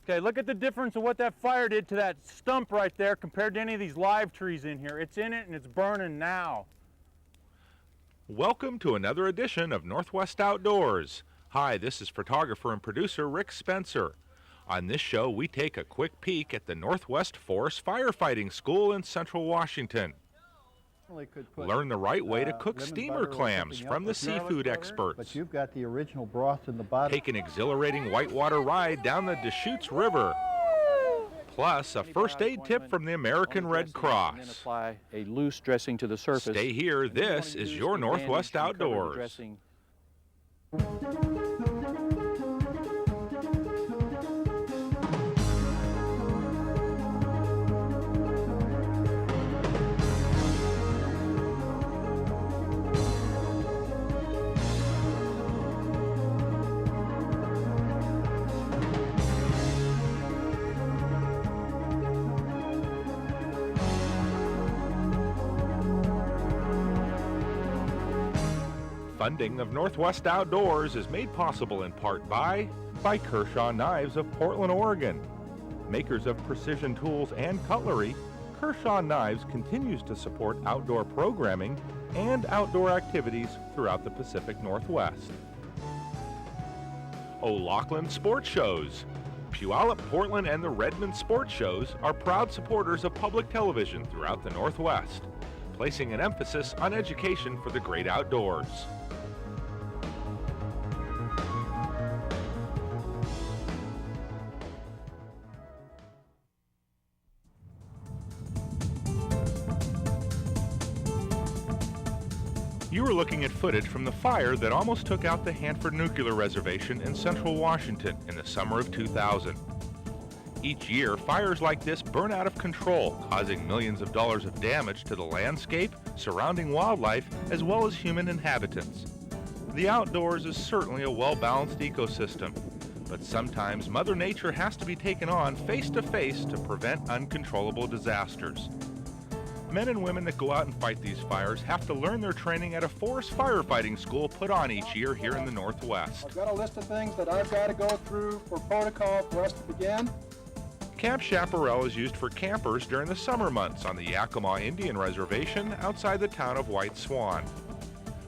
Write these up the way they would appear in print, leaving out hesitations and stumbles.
Okay, look at the difference of what that fire did to that stump right there compared to any of these live trees in here. It's in it and it's burning now. Welcome to another edition of Northwest Outdoors. Hi, this is photographer and producer Rick Spencer. On this show, we take a quick peek at the Northwest Forest Firefighting School in Central Washington. Learn the right way to cook steamer clams from the seafood experts. But you've got the original broth in the bottom. Take an exhilarating whitewater ride down the Deschutes River. Plus, a first aid tip from the American Red Cross. Apply a loose dressing to the surface. Stay here. This is your Northwest Outdoors. Funding of Northwest Outdoors is made possible in part by Kershaw Knives of Portland, Oregon. Makers of precision tools and cutlery, Kershaw Knives continues to support outdoor programming and outdoor activities throughout the Pacific Northwest. O'Loughlin Sports Shows. Puyallup, Portland, and the Redmond Sports Shows are proud supporters of public television throughout the Northwest, placing an emphasis on education for the great outdoors. You are looking at footage from the fire that almost took out the Hanford Nuclear Reservation in central Washington in the summer of 2000. Each year, fires like this burn out of control, causing millions of dollars of damage to the landscape, surrounding wildlife, as well as human inhabitants. The outdoors is certainly a well-balanced ecosystem, but sometimes Mother Nature has to be taken on face to face to prevent uncontrollable disasters. Men and women that go out and fight these fires have to learn their training at a forest firefighting school put on each year here in the Northwest. I've got a list of things that I've got to go through for protocol for us to begin. Camp Chaparral is used for campers during the summer months on the Yakima Indian Reservation outside the town of White Swan.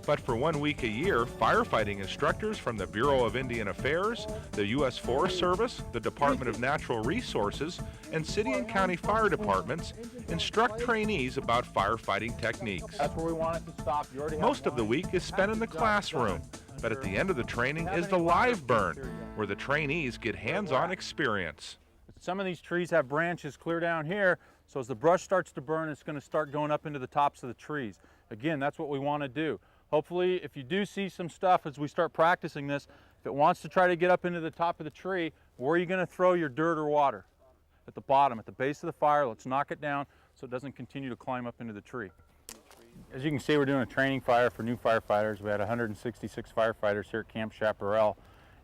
But for 1 week a year, firefighting instructors from the Bureau of Indian Affairs, the U.S. Forest Service, the Department of Natural Resources, and city and county fire departments instruct trainees about firefighting techniques. That's where we want it to stop. You already have Most of the week is spent in the classroom, but at the end of the training is the live burn, where the trainees get hands-on experience. Some of these trees have branches clear down here, so as the brush starts to burn, it's going to start going up into the tops of the trees. Again, that's what we want to do. Hopefully, if you do see some stuff as we start practicing this, if it wants to try to get up into the top of the tree, where are you going to throw your dirt or water? At the bottom, at the base of the fire. Let's knock it down so it doesn't continue to climb up into the tree. As you can see, we're doing a training fire for new firefighters. We had 166 firefighters here at Camp Chaparral,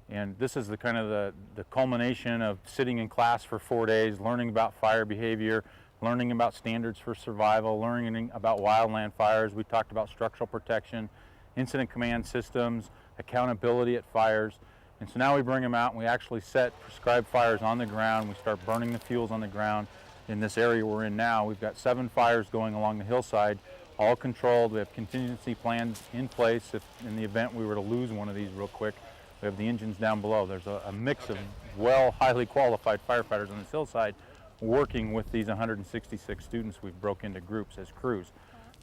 and this is the kind of the culmination of sitting in class for 4 days, learning about fire behavior, learning about standards for survival, learning about wildland fires. We talked about structural protection, incident command systems, accountability at fires. And so now we bring them out and we actually set prescribed fires on the ground. We start burning the fuels on the ground. In this area we're in now, we've got 7 fires going along the hillside, all controlled. We have contingency plans in place if in the event we were to lose one of these real quick. We have the engines down below. There's a mix of highly qualified firefighters on this hillside working with these 166 students. We've broke into groups as crews.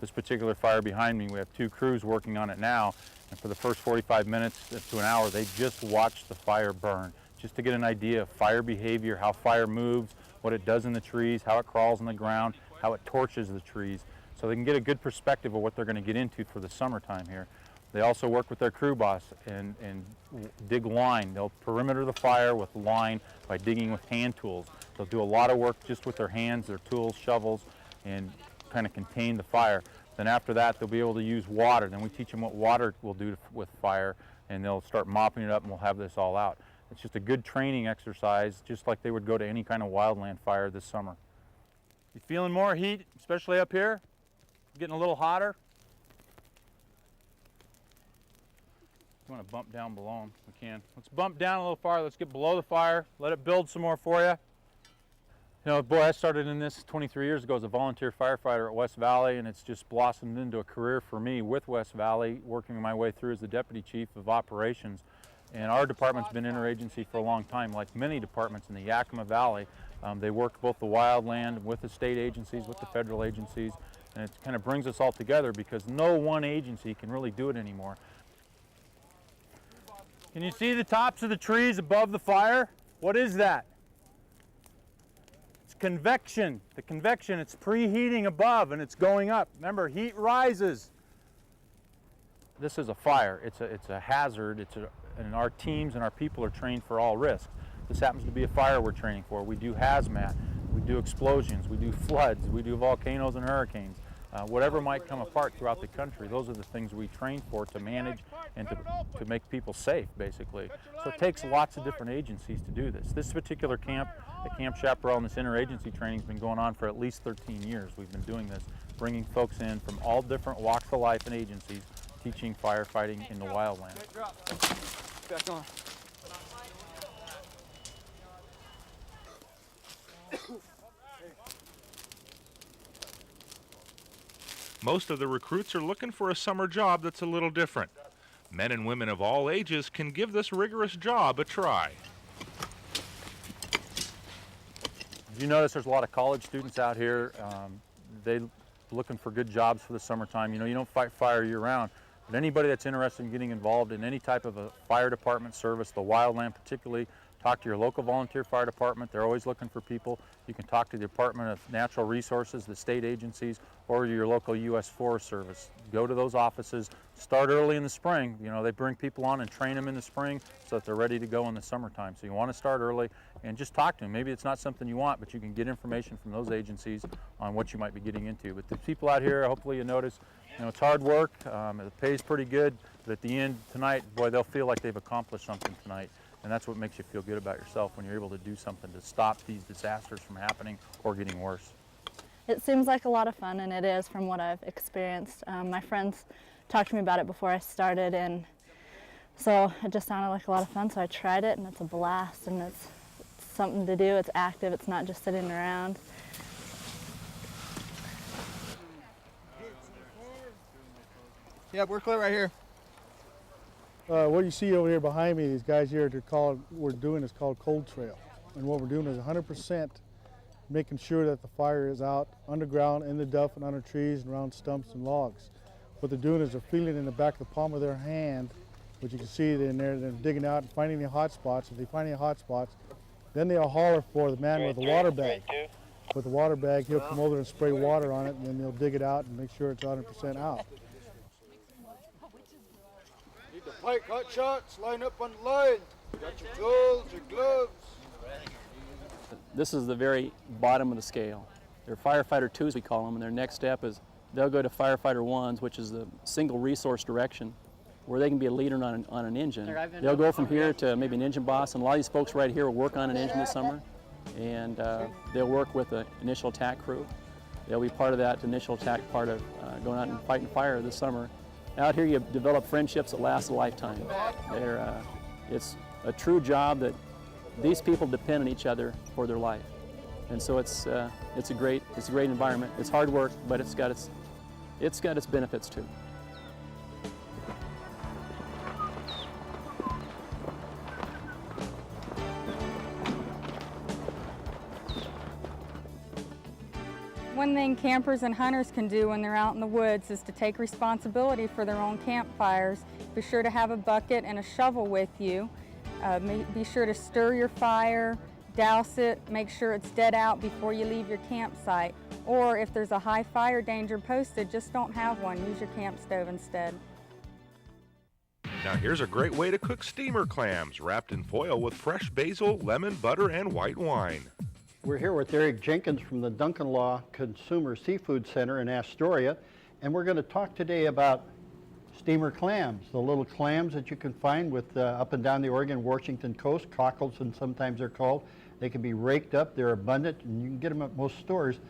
This particular fire behind me, we have 2 crews working on it now, and for the first 45 minutes to an hour, they just watch the fire burn, just to get an idea of fire behavior, how fire moves, what it does in the trees, how it crawls on the ground, how it torches the trees, so they can get a good perspective of what they're going to get into for the summertime here. They also work with their crew boss and dig line. They'll perimeter the fire with line by digging with hand tools. They'll do a lot of work just with their hands, their tools, shovels, and kind of contain the fire. Then after that, they'll be able to use water. Then we teach them what water will do with fire, and they'll start mopping it up, and we'll have this all out. It's just a good training exercise, just like they would go to any kind of wildland fire this summer. You feeling more heat, especially up here? Getting a little hotter? you want to bump down below them, we can. Let's bump down a little farther. Let's get below the fire. Let it build some more for you. You know, boy, I started in this 23 years ago as a volunteer firefighter at West Valley, and it's just blossomed into a career for me with West Valley, working my way through as the Deputy Chief of Operations. And our department's been interagency for a long time, like many departments in the Yakima Valley. They work both the wildland with the state agencies, with the federal agencies, and it kind of brings us all together because no one agency can really do it anymore. Can you see the tops of the trees above the fire? What is that? Convection. The convection, it's preheating above and it's going up. Remember, heat rises. This is a fire. It's a hazard. And our teams and our people are trained for all risks. This happens to be a fire we're training for. We do hazmat, we do explosions, we do floods, we do volcanoes and hurricanes. Whatever might come apart throughout the country, those are the things we train for to manage and to make people safe, basically. So it takes lots of different agencies to do this. This particular camp, the Camp Chaparral, and this interagency training has been going on for at least 13 years. We've been doing this, bringing folks in from all different walks of life and agencies, teaching firefighting in the wildland. Back on. Most of the recruits are looking for a summer job that's a little different. Men and women of all ages can give this rigorous job a try. As you notice, there's a lot of college students out here. They're looking for good jobs for the summertime. You know, you don't fight fire year-round, but anybody that's interested in getting involved in any type of a fire department service, the wildland particularly, talk to your local volunteer fire department. They're always looking for people. You can talk to the Department of Natural Resources, the state agencies, or your local U.S. Forest Service. Go to those offices. Start early in the spring. You know, they bring people on and train them in the spring so that they're ready to go in the summertime. So you want to start early and just talk to them. Maybe it's not something you want, but you can get information from those agencies on what you might be getting into. But the people out here, hopefully you notice, you know, it's hard work. It pays pretty good, but at the end tonight, boy, they'll feel like they've accomplished something tonight. And that's what makes you feel good about yourself when you're able to do something to stop these disasters from happening or getting worse. It seems like a lot of fun, and it is from what I've experienced. My friends talked to me about it before I started, and so it just sounded like a lot of fun, so I tried it, and it's a blast, and it's something to do. It's active. It's not just sitting around. Yeah, we're clear right here. What you see over here behind me, these guys here, we're doing is called cold trail. And what we're doing is 100% making sure that the fire is out underground, in the duff, and under trees, and around stumps and logs. What they're doing is they're feeling it in the back of the palm of their hand, which you can see in there. They're digging out and finding the hot spots. If they find any hot spots, then they'll holler for the man with the water bag. With the water bag, he'll come over and spray water on it, and then they'll dig it out and make sure it's 100% out. Need to fight hot shots, line up on the line. Got your tools, your gloves. This is the very bottom of the scale. They're firefighter 2s, we call them, and their next step is they'll go to firefighter 1s, which is the single resource direction, where they can be a leader on an engine. They'll go from here to maybe an engine boss, and a lot of these folks right here will work on an engine this summer, and they'll work with the initial attack crew. They'll be part of that initial attack part of going out and fighting fire this summer. Out here you develop friendships that last a lifetime. It's a true job that these people depend on each other for their life, and so it's a great environment. It's hard work, but it's got its benefits too. One thing campers and hunters can do when they're out in the woods is to take responsibility for their own campfires. Be sure to have a bucket and a shovel with you. Be sure to stir your fire, douse it, make sure it's dead out before you leave your campsite. Or if there's a high fire danger posted, just don't have one. Use your camp stove instead. Now here's a great way to cook steamer clams, wrapped in foil with fresh basil, lemon, butter, and white wine. We're here with Eric Jenkins from the Duncan Law Consumer Seafood Center in Astoria, and we're going to talk today about steamer clams, the little clams that you can find with up and down the Oregon, Washington coast, cockles, and sometimes they're called. They can be raked up, they're abundant, and you can get them at most stores.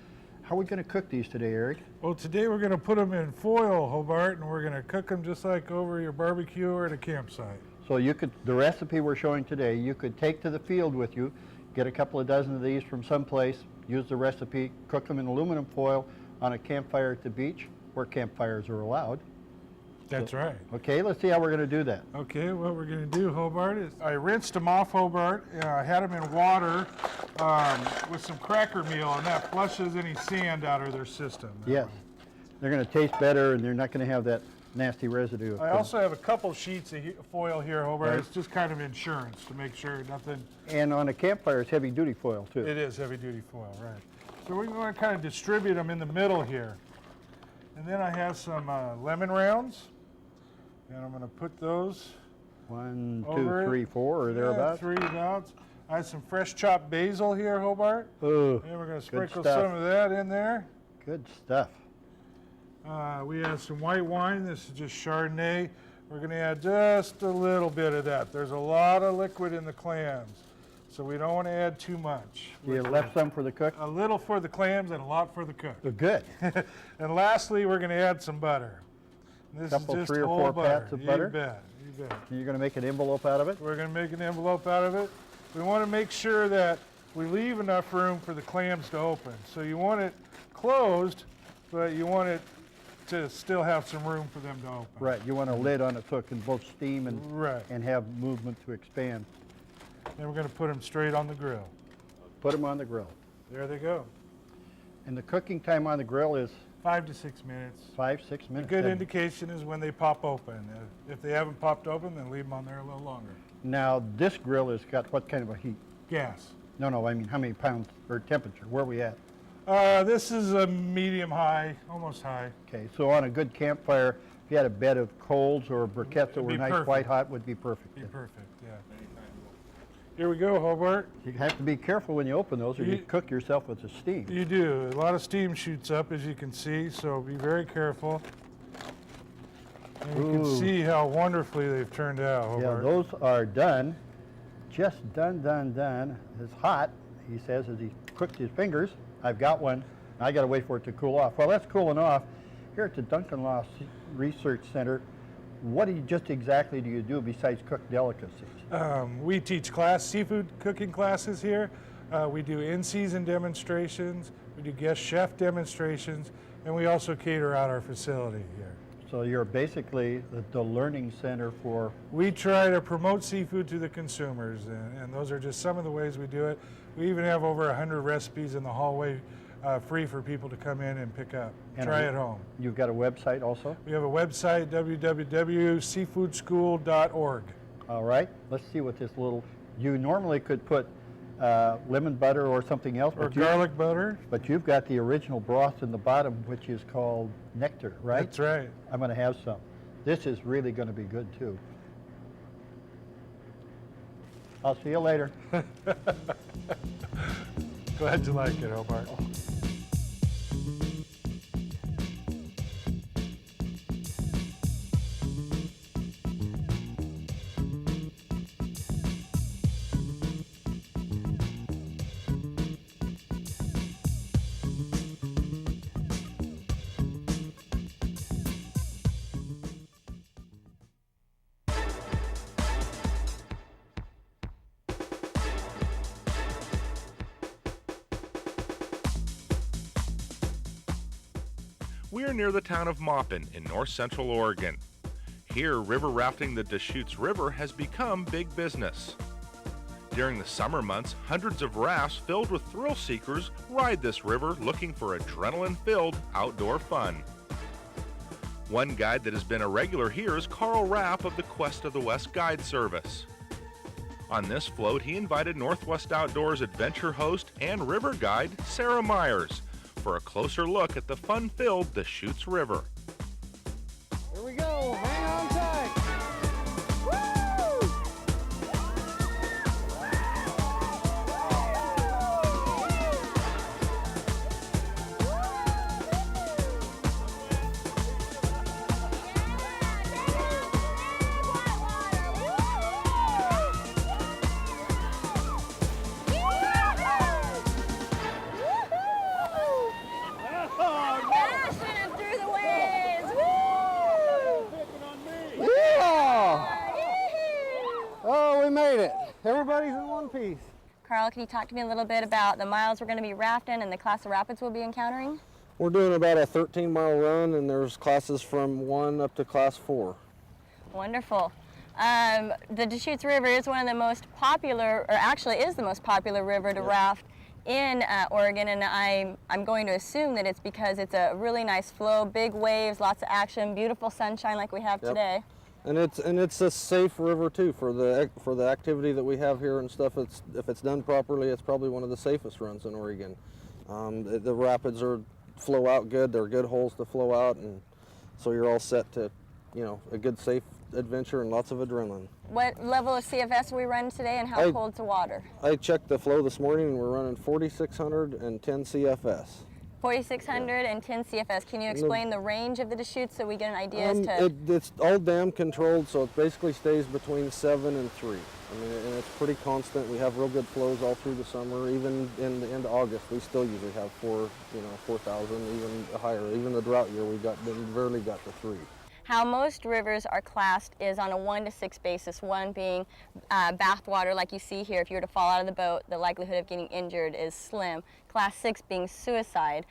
How are we going to cook these today, Eric? Well, today we're going to put them in foil, Hobart, and we're going to cook them just like over your barbecue or at a campsite. So you could, the recipe we're showing today, you could take to the field with you, get a couple of dozen of these from someplace, use the recipe, cook them in aluminum foil on a campfire at the beach, where campfires are allowed. That's right. Okay, let's see how we're going to do that. Okay, what we're going to do, Hobart, is I rinsed them off, Hobart, and I had them in water with some cracker meal, and that flushes any sand out of their system. Yes, they're going to taste better, and they're not going to have that nasty residue. I also have a couple sheets of foil here, Hobart. Right. It's just kind of insurance to make sure nothing... And on a campfire, it's heavy-duty foil, too. It is heavy-duty foil, right. So we're going to kind of distribute them in the middle here. And then I have some lemon rounds, and I'm going to put those 1, 2, over 3, 4, or thereabouts. 3 thereabouts. I have some fresh chopped basil here, Hobart. Ooh, And we're going to good sprinkle stuff. some of that in there. Good stuff. We have some white wine. This is just Chardonnay. We're going to add just a little bit of that. There's a lot of liquid in the clams, so we don't want to add too much. You left some for the cook? A little for the clams and a lot for the cook. Good. And lastly, we're going to add some butter. This Couple, is just 3 or whole 4 butter. pats of butter? You bet, you bet. You're going to make an envelope out of it? We're going to make an envelope out of it. We want to make sure that we leave enough room for the clams to open. So you want it closed, but you want it to still have some room for them to open. Right, you want a lid on it so it can both steam and, Right. and have movement to expand. Then we're going to put them straight on the grill. Put them on the grill. There they go. And the cooking time on the grill is 5 to 6 minutes. 5, 6 A minutes. good Then- indication is when they pop open. If they haven't popped open, then leave them on there a little longer. Now, this grill has got what kind of a heat? Gas. No, I mean how many pounds or temperature? Where are we at? This is a medium high, almost high. Okay, so on a good campfire, if you had a bed of coals or briquettes that It'd were be nice perfect. white hot, would be perfect. Be perfect, yeah. Here we go, Hobart. You have to be careful when you open those or you cook yourself with the steam. You do. A lot of steam shoots up, as you can see, so be very careful. And you can Ooh. see how wonderfully they've turned out, Yeah, Hobart. those are done. Just done. It's hot, he says, as he cooks his fingers. I've got one. I got to wait for it to cool off. Well, that's cooling off. Here at the Duncan Law Research Center, what just exactly do you do besides cook delicacies? We teach seafood cooking classes here. We do in-season demonstrations. We do guest chef demonstrations, and we also cater out our facility here. So you're basically the learning center for... We try to promote seafood to the consumers, and those are just some of the ways we do it. We even have over 100 recipes in the hallway free for people to come in and pick up. And Try at home. You've got a website also? We have a website, www.seafoodschool.org. All right, let's see what this little... You normally could put lemon butter or something else. Or garlic butter. But you've got the original broth in the bottom, which is called nectar, right? That's right. I'm going to have some. This is really going to be good, too. I'll see you later. Glad you like it, Hobart. We are near the town of Maupin in north central Oregon. Here, river rafting the Deschutes River has become big business. During the summer months, hundreds of rafts filled with thrill seekers ride this river looking for adrenaline-filled outdoor fun. One guide that has been a regular here is Carl Rapp of the Quest of the West Guide Service. On this float, he invited Northwest Outdoors adventure host and river guide Sarah Myers for a closer look at the fun-filled Deschutes River. Here we go. Hang on tight. Everybody's in one piece. Carl, can you talk to me a little bit about the miles we're going to be rafting and the class of rapids we'll be encountering? We're doing about a 13-mile run, and there's classes from 1 up to class 4. Wonderful. The Deschutes River is one of the most popular, or actually is the most popular river to raft in Oregon, and I'm going to assume that it's because it's a really nice flow, big waves, lots of action, beautiful sunshine like we have today. And it's a safe river too for the activity that we have here and stuff. If it's done properly, it's probably one of the safest runs in Oregon. The rapids flow out good. They're good holes to flow out, and so you're all set to, a good safe adventure and lots of adrenaline. What level of CFS are we running today, and how cold's the water? I checked the flow this morning, and we're running 4,600 and 10 CFS. 4,600 and 10 CFS. Can you explain the range of the Deschutes so we get an idea as to... It's all dam controlled, so it basically stays between 7 and 3. I mean, and it's pretty constant. We have real good flows all through the summer. Even in the end of August, we still usually have 4,000, even higher. Even the drought year, we barely got to 3. How most rivers are classed is on a 1 to 6 basis, 1 being bathwater like you see here. If you were to fall out of the boat, the likelihood of getting injured is slim. Class 6 being suicide.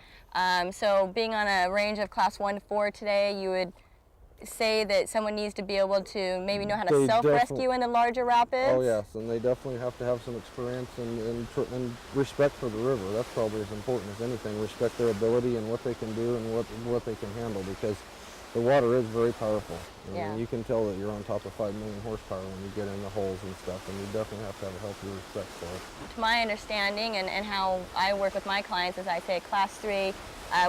So being on a range of class 1 to 4 today, you would say that someone needs to be able to maybe know how to self-rescue in the larger rapids? Oh yes, and they definitely have to have some experience and respect for the river. That's probably as important as anything. Respect their ability and what they can do and what they can handle, because the water is very powerful. I mean, you can tell that you're on top of 5 million horsepower when you get in the holes and stuff, and you definitely have to have a healthy respect for it. To my understanding and how I work with my clients, as I say, class 3,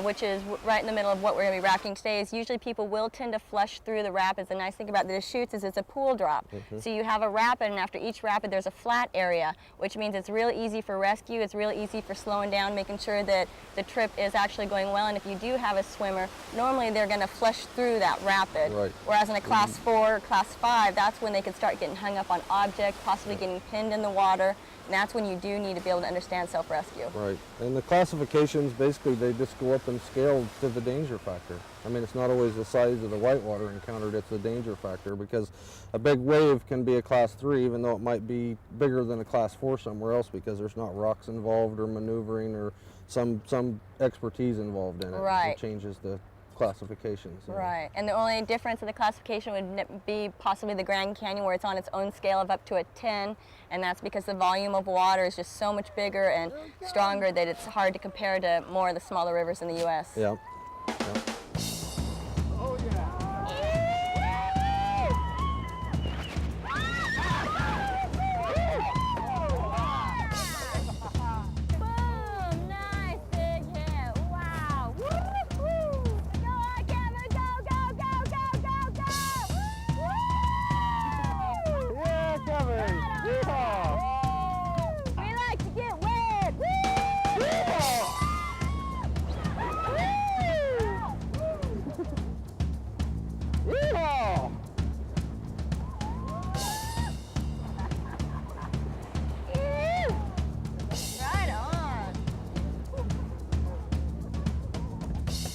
which is right in the middle of what we're going to be rafting today, is usually people will tend to flush through the rapids. The nice thing about the Deschutes is it's a pool drop. So you have a rapid, and after each rapid there's a flat area, which means it's really easy for rescue, it's really easy for slowing down, making sure that the trip is actually going well. And if you do have a swimmer, normally they're going to flush through that rapid. Right. Whereas in a class 4, class 5, that's when they can start getting hung up on objects, possibly getting pinned in the water. And that's when you do need to be able to understand self-rescue. Right. And the classifications, basically, they just go up in scale to the danger factor. I mean, it's not always the size of the whitewater encountered, it's the danger factor, because a big wave can be a class 3, even though it might be bigger than a class 4 somewhere else, because there's not rocks involved or maneuvering or some expertise involved in it. Right. It changes the classifications. Right, and the only difference in the classification would be possibly the Grand Canyon, where it's on its own scale of up to a 10, and that's because the volume of water is just so much bigger and stronger that it's hard to compare to more of the smaller rivers in the U.S. Yeah.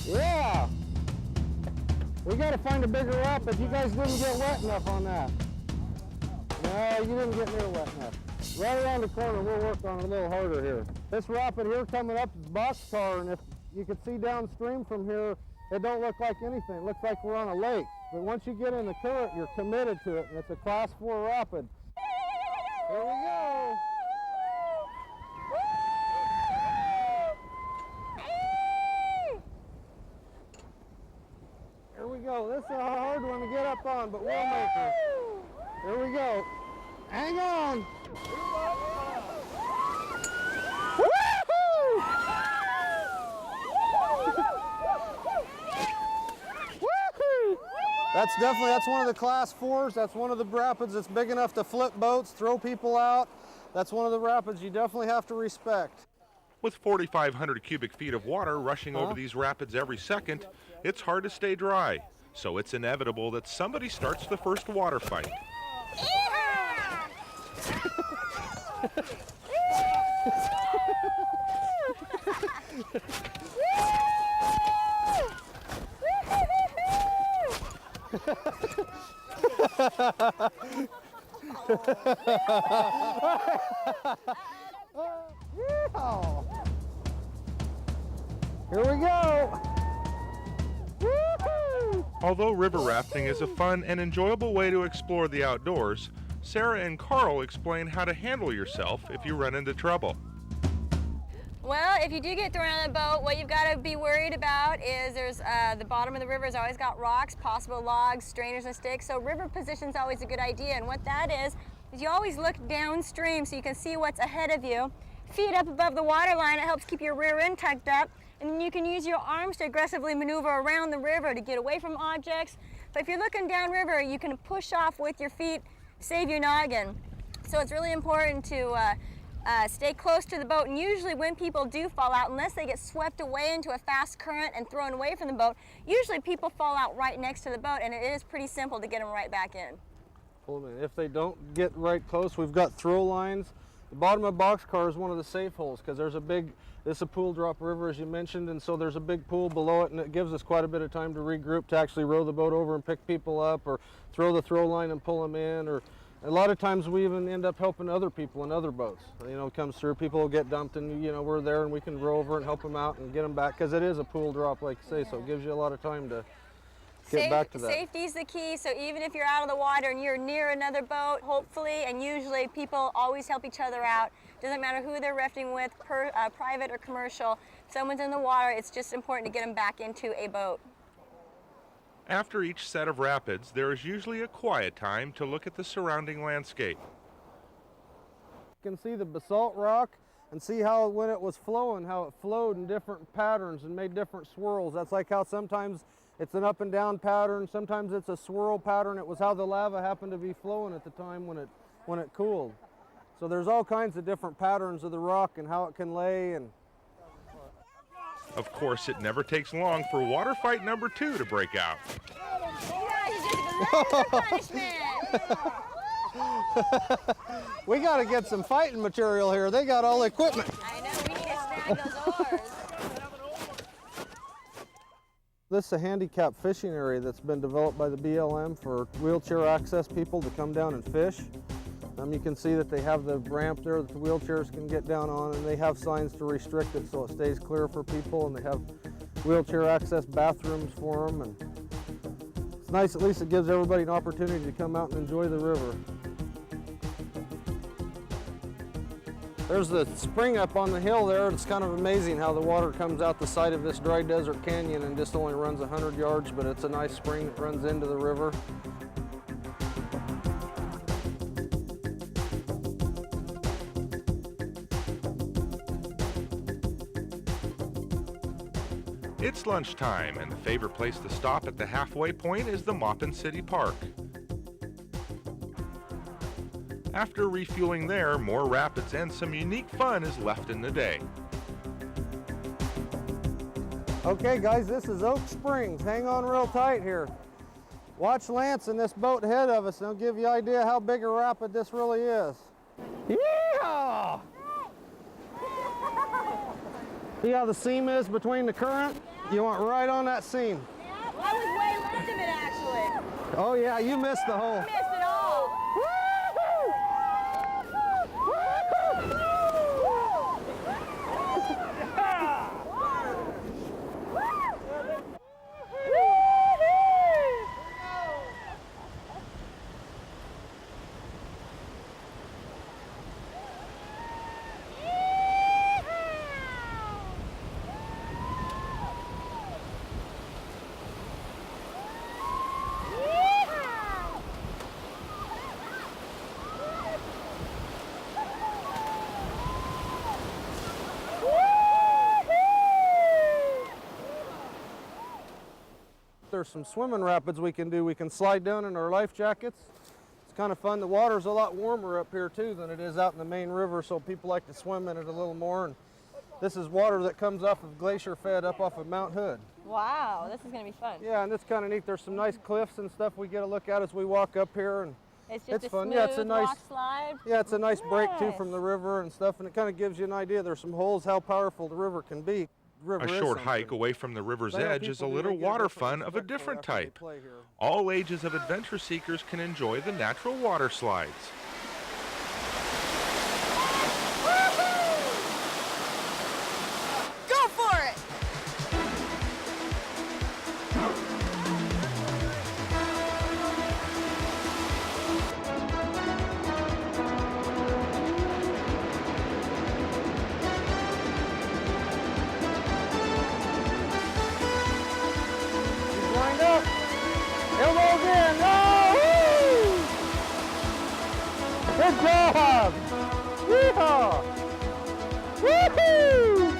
Yeah! We gotta find a bigger rapid. You guys didn't get wet enough on that. No, you didn't get near wet enough. Right around the corner, we'll work on it a little harder here. This rapid here coming up is Boxcar, and if you can see downstream from here, it don't look like anything. It looks like we're on a lake. But once you get in the current, you're committed to it, and it's a class 4 rapid. Here we go. Here we go. This is a hard one to get up on, but we'll make her. Here we go. Hang on. That's one of the class 4s. That's one of the rapids that's big enough to flip boats, throw people out. That's one of the rapids you definitely have to respect. With 4,500 cubic feet of water rushing over these rapids every second, it's hard to stay dry. So it's inevitable that somebody starts the first water fight. Yeehaw. Here we go. Woo-hoo. Although river rafting is a fun and enjoyable way to explore the outdoors, Sarah and Carl explain how to handle yourself if you run into trouble. Well, if you do get thrown out of the boat, what you've got to be worried about is there's the bottom of the river has always got rocks, possible logs, strainers and sticks, so river position's always a good idea. And what that is you always look downstream so you can see what's ahead of you. Feet up above the water line, it helps keep your rear end tucked up, and then you can use your arms to aggressively maneuver around the river to get away from objects. But if you're looking downriver, you can push off with your feet, save your noggin. So it's really important to stay close to the boat, and usually when people do fall out, unless they get swept away into a fast current and thrown away from the boat, usually people fall out right next to the boat, and it is pretty simple to get them right back in. If they don't get right close, we've got throw lines. The bottom of a boxcar is one of the safe holes because there's a big, it's a pool drop river as you mentioned, and so there's a big pool below it, and it gives us quite a bit of time to regroup, to actually row the boat over and pick people up, or throw the throw line and pull them in, or a lot of times we even end up helping other people in other boats. You know, it comes through, people will get dumped, and you know, we're there and we can row over and help them out and get them back, because it is a pool drop, like you say, so it gives you a lot of time to get back to that. Safety's the key, so even if you're out of the water and you're near another boat, hopefully, and usually people always help each other out. Doesn't matter who they're rafting with, private or commercial. If someone's in the water, it's just important to get them back into a boat. After each set of rapids, there is usually a quiet time to look at the surrounding landscape. You can see the basalt rock and see how when it was flowing, how it flowed in different patterns and made different swirls. That's like how sometimes it's an up and down pattern, sometimes it's a swirl pattern. It was how the lava happened to be flowing at the time when it cooled. So there's all kinds of different patterns of the rock and how it can lay. And of course, it never takes long for water fight number 2 to break out. We got to get some fighting material here. They got all the equipment. I know, we need to snag those oars. This is a handicap fishing area that's been developed by the BLM for wheelchair access people to come down and fish. You can see that they have the ramp there that the wheelchairs can get down on, and they have signs to restrict it so it stays clear for people, and they have wheelchair access bathrooms for them. And it's nice, at least it gives everybody an opportunity to come out and enjoy the river. There's the spring up on the hill there. It's kind of amazing how the water comes out the side of this dry desert canyon and just only runs 100 yards, but it's a nice spring that runs into the river. It's lunchtime, and the favorite place to stop at the halfway point is the Maupin City Park. After refueling there, more rapids and some unique fun is left in the day. Okay guys, this is Oak Springs. Hang on real tight here. Watch Lance in this boat ahead of us, and it'll give you an idea how big a rapid this really is. Yeehaw! See how the seam is between the current? You want right on that seam. Yeah, I was way left of it actually. Oh yeah, you missed the hole. Missed it all. There's some swimming rapids we can do. We can slide down in our life jackets. It's kind of fun. The water's a lot warmer up here too than it is out in the main river, so people like to swim in it a little more. And this is water that comes off of glacier fed up off of Mount Hood. Wow, this is going to be fun. Yeah, and it's kind of neat. There's some nice cliffs and stuff we get a look at as we walk up here, and it's just a fun. Smooth Yeah, it's a nice rock slide. Yeah, it's a nice break too from the river and stuff, and it kind of gives you an idea. There's some holes how powerful the river can be. river A is short something. hike away from the river's They have edge is a people who little get water different fun of a respect for different after they type. play here. All ages of adventure seekers can enjoy the natural water slides. Go for it! He's lined up. Elbows in. Oh, woo! Good job. Yeehaw. Woohoo!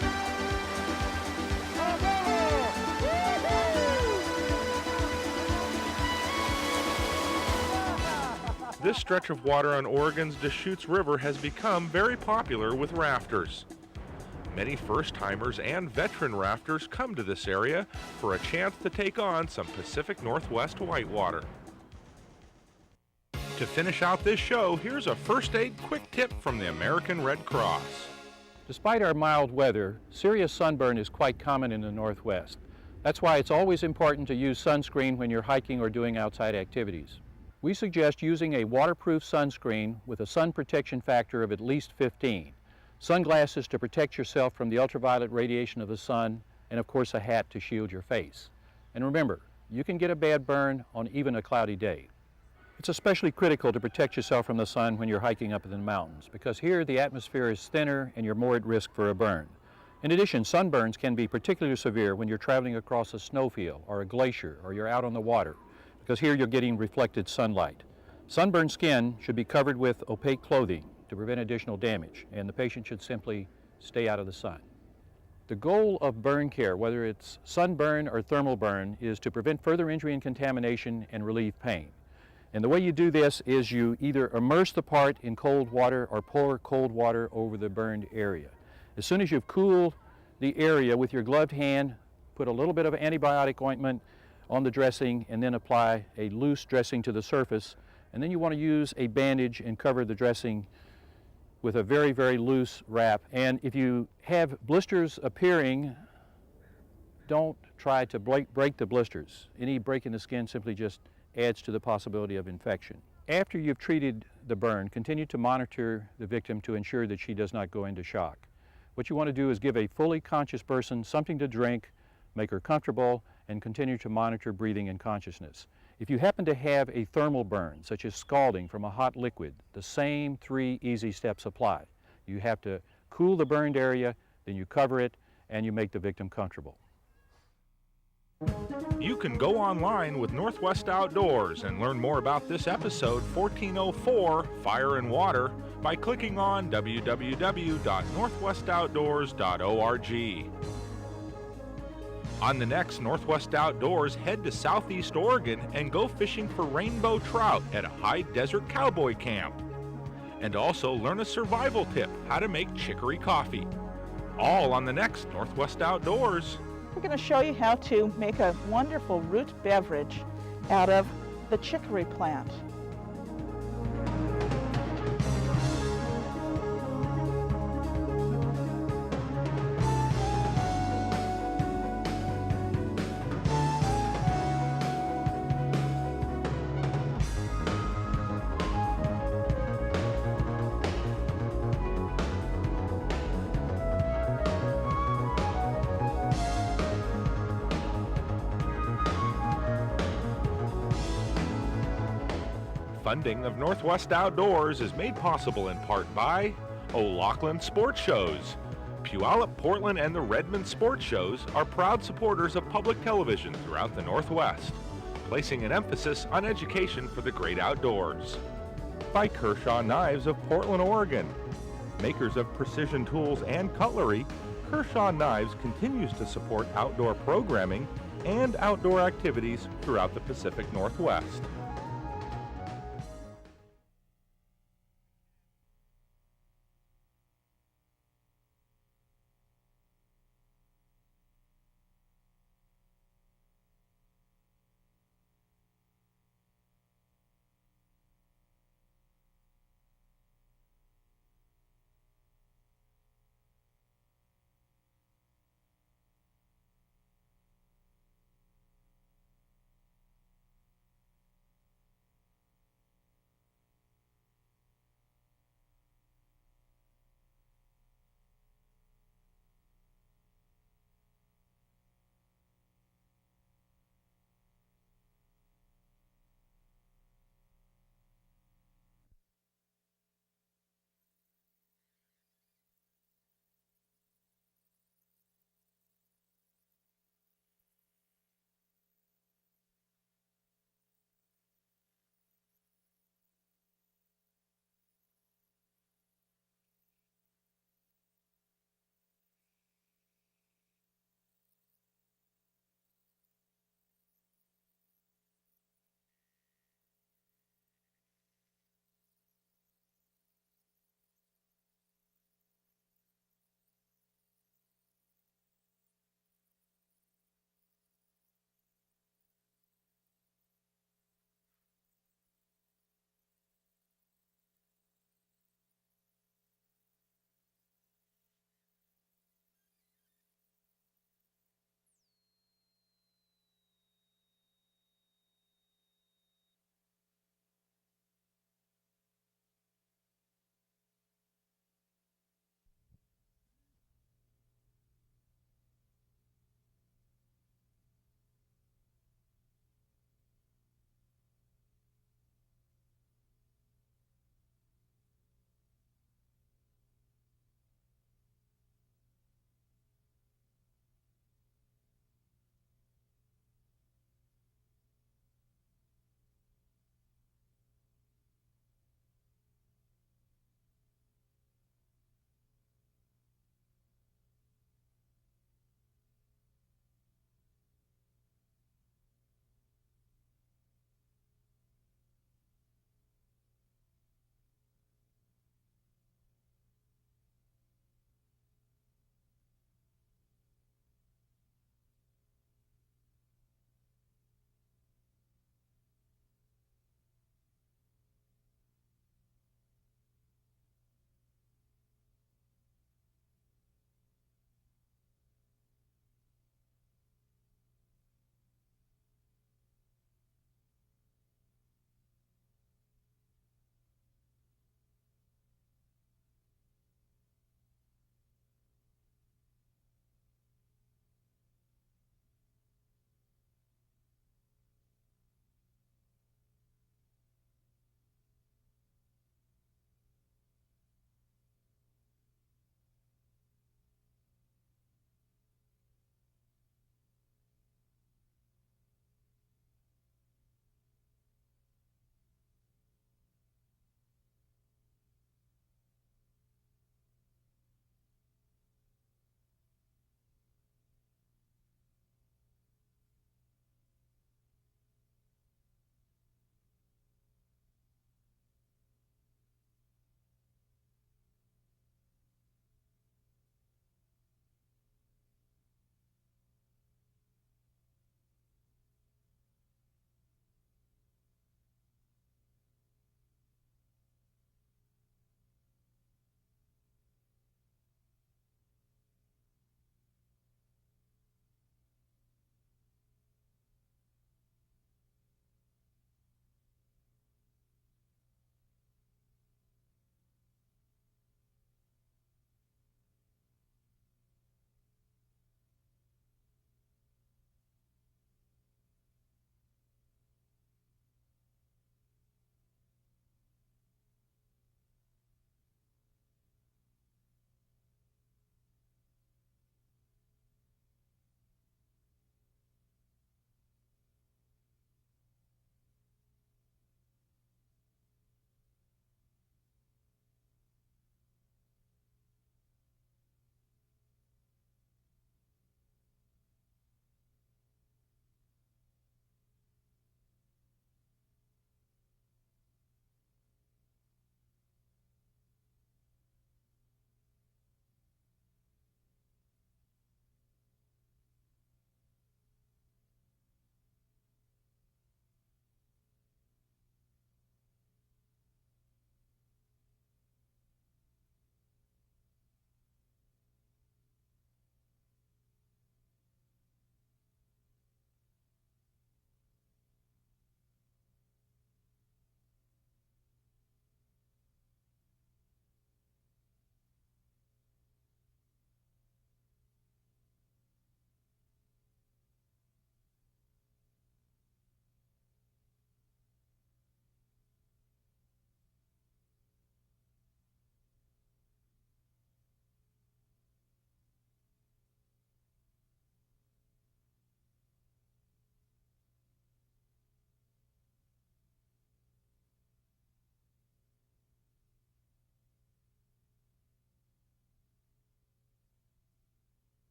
This stretch of water on Oregon's Deschutes River has become very popular with rafters. Many first-timers and veteran rafters come to this area for a chance to take on some Pacific Northwest whitewater. To finish out this show, here's a first aid quick tip from the American Red Cross. Despite our mild weather, serious sunburn is quite common in the Northwest. That's why it's always important to use sunscreen when you're hiking or doing outside activities. We suggest using a waterproof sunscreen with a sun protection factor of at least 15. Sunglasses to protect yourself from the ultraviolet radiation of the sun, and of course a hat to shield your face. And remember, you can get a bad burn on even a cloudy day. It's especially critical to protect yourself from the sun when you're hiking up in the mountains, because here the atmosphere is thinner and you're more at risk for a burn. In addition, sunburns can be particularly severe when you're traveling across a snowfield or a glacier or you're out on the water, because here you're getting reflected sunlight. Sunburned skin should be covered with opaque clothing to prevent additional damage, and the patient should simply stay out of the sun. The goal of burn care, whether it's sunburn or thermal burn, is to prevent further injury and contamination and relieve pain. And the way you do this is you either immerse the part in cold water or pour cold water over the burned area. As soon as you've cooled the area with your gloved hand, put a little bit of antibiotic ointment on the dressing and then apply a loose dressing to the surface. And then you want to use a bandage and cover the dressing with a very, very loose wrap. And if you have blisters appearing, don't try to break the blisters. Any break in the skin simply just adds to the possibility of infection. After you've treated the burn, continue to monitor the victim to ensure that she does not go into shock. What you want to do is give a fully conscious person something to drink, make her comfortable, and continue to monitor breathing and consciousness. If you happen to have a thermal burn, such as scalding from a hot liquid, the same 3 easy steps apply. You have to cool the burned area, then you cover it, and you make the victim comfortable. You can go online with Northwest Outdoors and learn more about this episode 1404, Fire and Water, by clicking on www.northwestoutdoors.org. On the next Northwest Outdoors, head to Southeast Oregon and go fishing for rainbow trout at a high desert cowboy camp. And also learn a survival tip, how to make chicory coffee. All on the next Northwest Outdoors. We're going to show you how to make a wonderful root beverage out of the chicory plant. Funding of Northwest Outdoors is made possible in part by O'Loughlin Sports Shows. Puyallup, Portland, and the Redmond Sports Shows are proud supporters of public television throughout the Northwest, placing an emphasis on education for the great outdoors. By Kershaw Knives of Portland, Oregon. Makers of precision tools and cutlery, Kershaw Knives continues to support outdoor programming and outdoor activities throughout the Pacific Northwest.